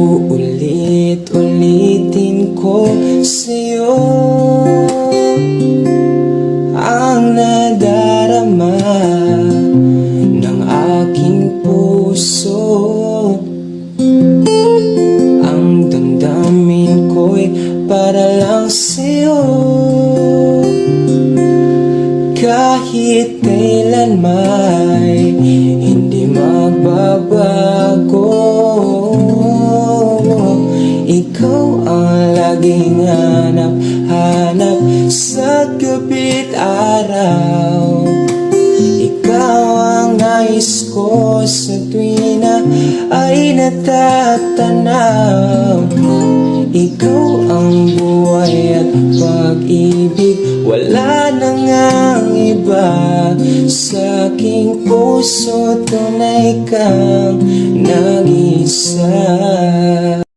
Uulit-ulitin ko sa'yo ang nadarama ng aking puso. Ang damdamin ko'y para lang sa'yo. Kahit kailan may hindi magbabago, ikaw ang laging hanap-hanap sa gabi't araw. Ikaw ang nais ko sa tuwina ay natatanaw. Ikaw ang buhay at pag-ibig, wala nang ang iba. Sa aking puso tunay kang nag-isa.